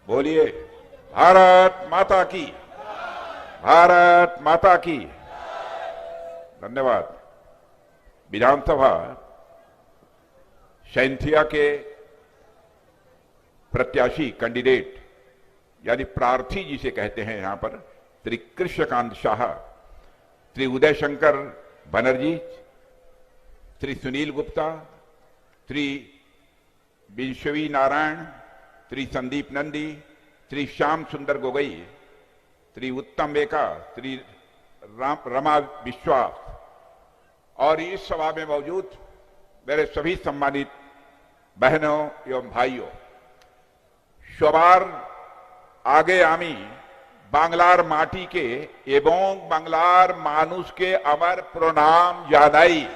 बोलिए भारत माता की, भारत माता की। धन्यवाद। विधानसभा सैंथिया के प्रत्याशी कैंडिडेट यानी प्रार्थी जिसे कहते हैं यहां पर श्री कृष्णकांत शाह, श्री उदय शंकर बनर्जी, श्री सुनील गुप्ता, श्री विश्वी नारायण, श्री संदीप नंदी, श्री श्याम सुंदर गोगई, श्री उत्तम मेका, श्री रमा विश्वास और इस सभा में मौजूद मेरे सभी सम्मानित बहनों एवं भाइयों, सबार आगे आमी बांग्लार माटी के एवं बांग्लार मानुष के अमर प्रणाम जानाई।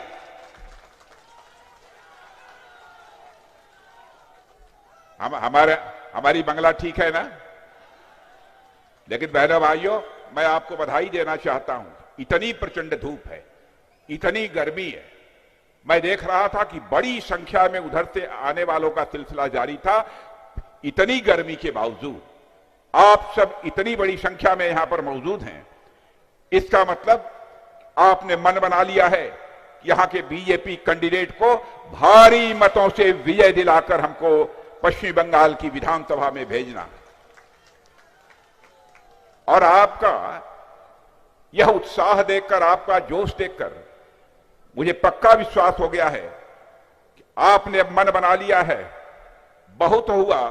हमारी बांग्ला ठीक है ना? लेकिन बहनों भाइयों, मैं आपको बधाई देना चाहता हूं। इतनी प्रचंड धूप है, इतनी गर्मी है। मैं देख रहा था कि बड़ी संख्या में उधर से आने वालों का सिलसिला जारी था। इतनी गर्मी के बावजूद आप सब इतनी बड़ी संख्या में यहां पर मौजूद हैं। इसका मतलब आपने मन बना लिया है कि यहां के बीजेपी कैंडिडेट को भारी मतों से विजय दिलाकर हमको पश्चिम बंगाल की विधानसभा में भेजना। और आपका यह उत्साह देखकर, आपका जोश देखकर मुझे पक्का विश्वास हो गया है कि आपने अब मन बना लिया है। बहुत हुआ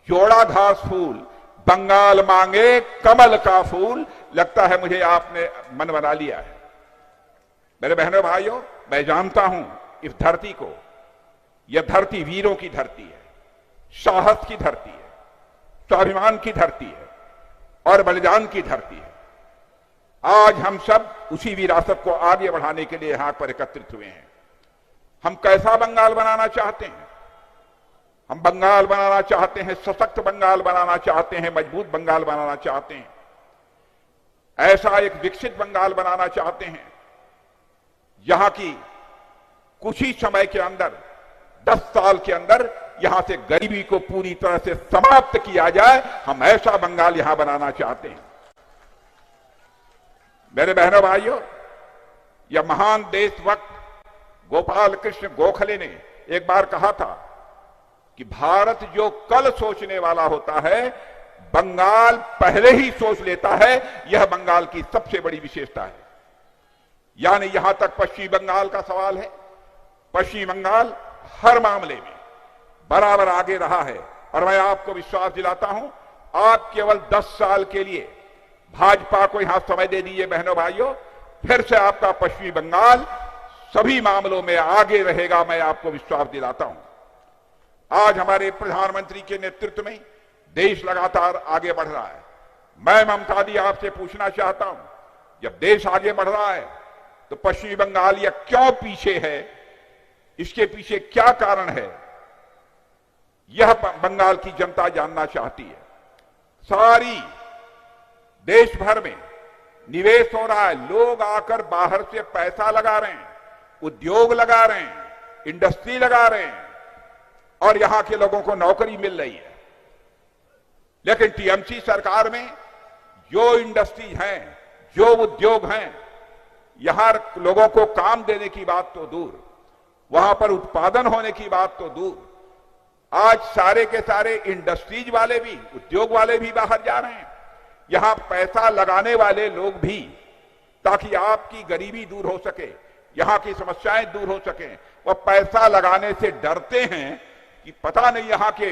जोड़ा घास फूल, बंगाल मांगे कमल का फूल। लगता है मुझे आपने मन बना लिया है। मेरे बहनों भाइयों, मैं जानता हूं इस धरती को, यह धरती वीरों की धरती है, साहस की धरती है, स्वाभिमान की धरती है और बलिदान की धरती है। आज हम सब उसी विरासत को आगे बढ़ाने के लिए यहां पर एकत्रित हुए हैं। हम कैसा बंगाल बनाना चाहते हैं? हम बंगाल बनाना चाहते हैं, सशक्त बंगाल बनाना चाहते हैं, मजबूत बंगाल बनाना चाहते हैं। ऐसा एक विकसित बंगाल बनाना चाहते हैं जहां की कुछ ही समय के अंदर, 10 साल के अंदर यहां से गरीबी को पूरी तरह से समाप्त किया जाए। हम ऐसा बंगाल यहां बनाना चाहते हैं। मेरे बहनों भाइयों, यह महान देशभक्त गोपाल कृष्ण गोखले ने एक बार कहा था कि भारत जो कल सोचने वाला होता है, बंगाल पहले ही सोच लेता है। यह बंगाल की सबसे बड़ी विशेषता है। यानी यहां तक पश्चिम बंगाल का सवाल है, पश्चिम बंगाल हर मामले में बराबर आगे रहा है। और मैं आपको विश्वास दिलाता हूं, आप केवल 10 साल के लिए भाजपा को यहां समय दे दीजिए बहनों भाइयों, फिर से आपका पश्चिमी बंगाल सभी मामलों में आगे रहेगा। मैं आपको विश्वास दिलाता हूं। आज हमारे प्रधानमंत्री के नेतृत्व में देश लगातार आगे बढ़ रहा है। मैं ममता दी आपसे पूछना चाहता हूं, जब देश आगे बढ़ रहा है तो पश्चिमी बंगाल यह क्यों पीछे है? इसके पीछे क्या कारण है? यह बंगाल की जनता जानना चाहती है। सारी देश भर में निवेश हो रहा है, लोग आकर बाहर से पैसा लगा रहे हैं, उद्योग लगा रहे हैं, इंडस्ट्री लगा रहे हैं और यहां के लोगों को नौकरी मिल रही है। लेकिन टीएमसी सरकार में जो इंडस्ट्री हैं, जो उद्योग हैं, यहां लोगों को काम देने की बात तो दूर, वहां पर उत्पादन होने की बात तो दूर। आज सारे के सारे इंडस्ट्रीज वाले भी, उद्योग वाले भी बाहर जा रहे हैं, यहां पैसा लगाने वाले लोग भी, ताकि आपकी गरीबी दूर हो सके, यहां की समस्याएं दूर हो सके। वह पैसा लगाने से डरते हैं कि पता नहीं यहां के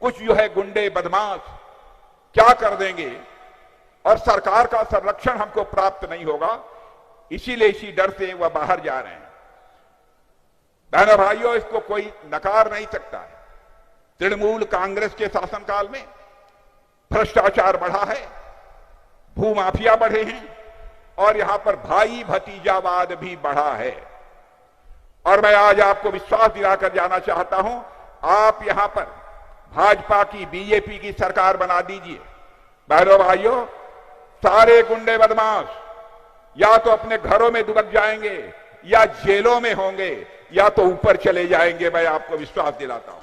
कुछ जो है गुंडे बदमाश क्या कर देंगे और सरकार का संरक्षण हमको प्राप्त नहीं होगा। इसीलिए इसी डर से वह बाहर जा रहे हैं। बहनों भाइयों, इसको कोई नकार नहीं सकता है। तृणमूल कांग्रेस के शासनकाल में भ्रष्टाचार बढ़ा है, भूमाफिया बढ़े हैं और यहां पर भाई भतीजावाद भी बढ़ा है। और मैं आज आपको विश्वास दिलाकर जाना चाहता हूं, आप यहां पर भाजपा की, बीजेपी की सरकार बना दीजिए। बहनों भाइयों, सारे गुंडे बदमाश या तो अपने घरों में दुबक जाएंगे या जेलों में होंगे या तो ऊपर चले जाएंगे। मैं आपको विश्वास दिलाता हूं।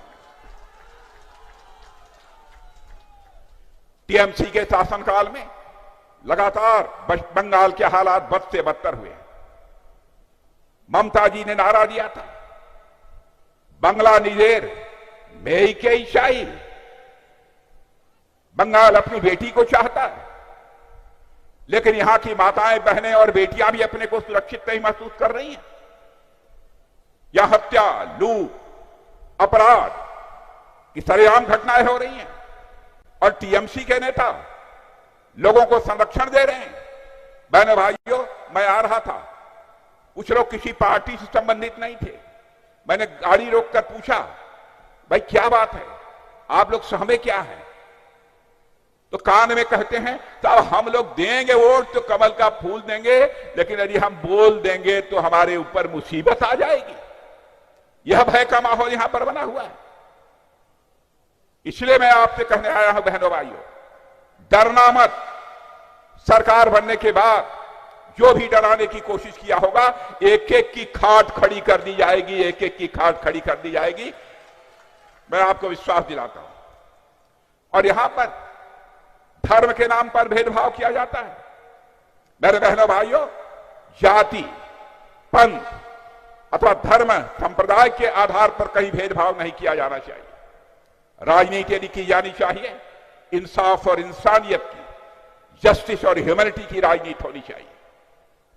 टीएमसी के शासनकाल में लगातार बंगाल के हालात बद से बदतर हुए। ममता जी ने नारा दिया था, बंगला निजेर मेई के ईशाई। बंगाल अपनी बेटी को चाहता है, लेकिन यहां की माताएं, बहनें और बेटियां भी अपने को सुरक्षित नहीं महसूस कर रही हैं। यहां हत्या, लूट, अपराध की सरेआम घटनाएं हो रही हैं और टीएमसी के नेता लोगों को संरक्षण दे रहे हैं। बहनों भाइयों, मैं आ रहा था, कुछ लोग किसी पार्टी से संबंधित नहीं थे। मैंने गाड़ी रोककर पूछा, भाई क्या बात है, आप लोग सहमे क्या है? तो कान में कहते हैं, साहब हम लोग देंगे वोट तो कमल का फूल देंगे, लेकिन यदि हम बोल देंगे तो हमारे ऊपर मुसीबत आ जाएगी। यह भय का माहौल यहां पर बना हुआ है। इसलिए मैं आपसे कहने आया हूं बहनों भाइयों, डरना मत। सरकार बनने के बाद जो भी डराने की कोशिश किया होगा, एक एक की खाट खड़ी कर दी जाएगी, एक एक की खाट खड़ी कर दी जाएगी, मैं आपको विश्वास दिलाता हूं। और यहां पर धर्म के नाम पर भेदभाव किया जाता है। मेरे बहनों भाइयों, जाति, पंथ अथवा धर्म संप्रदाय के आधार पर कहीं भेदभाव नहीं किया जाना चाहिए। राजनीति यदि की जानी चाहिए, इंसाफ और इंसानियत की, जस्टिस और ह्यूमैनिटी की राजनीति होनी चाहिए।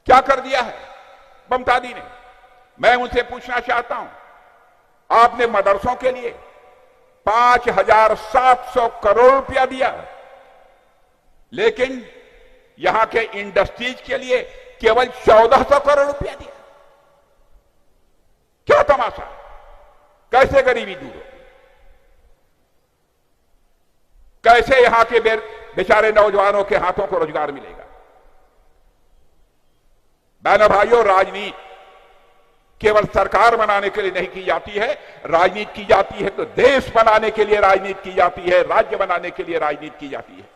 क्या कर दिया है ममता दी ने? मैं उनसे पूछना चाहता हूं, आपने मदरसों के लिए 5,700 करोड़ रुपया दिया, लेकिन यहां के इंडस्ट्रीज के लिए केवल 1,400 करोड़ रुपया दिया। क्या तमाशा? कैसे गरीबी दूर हो? कैसे यहां के बेचारे नौजवानों के हाथों को रोजगार मिलेगा? बहनों भाइयों, राजनीति केवल सरकार बनाने के लिए नहीं की जाती है। राजनीति की जाती है तो देश बनाने के लिए राजनीति की जाती है, राज्य बनाने के लिए राजनीति की जाती है।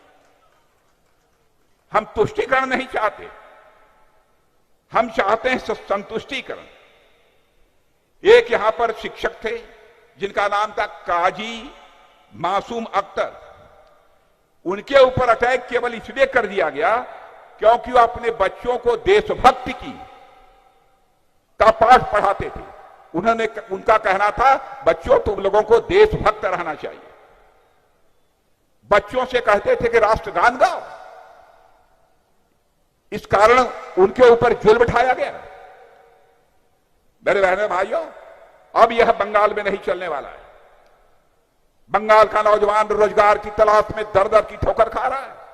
हम तुष्टीकरण नहीं चाहते, हम चाहते हैं संतुष्टीकरण। एक यहां पर शिक्षक थे जिनका नाम था काजी मासूम अख्तर। उनके ऊपर अटैक केवल इसलिए कर दिया गया क्योंकि वो अपने बच्चों को देशभक्ति का पाठ पढ़ाते थे। उनका कहना था, बच्चों तुम लोगों को देशभक्त रहना चाहिए। बच्चों से कहते थे कि राष्ट्रगान गाओ। इस कारण उनके ऊपर जुल्म ढाया गया। मेरे बहनों भाइयों, अब यह बंगाल में नहीं चलने वाला है। बंगाल का नौजवान रोजगार की तलाश में दर दर की ठोकर खा रहा है।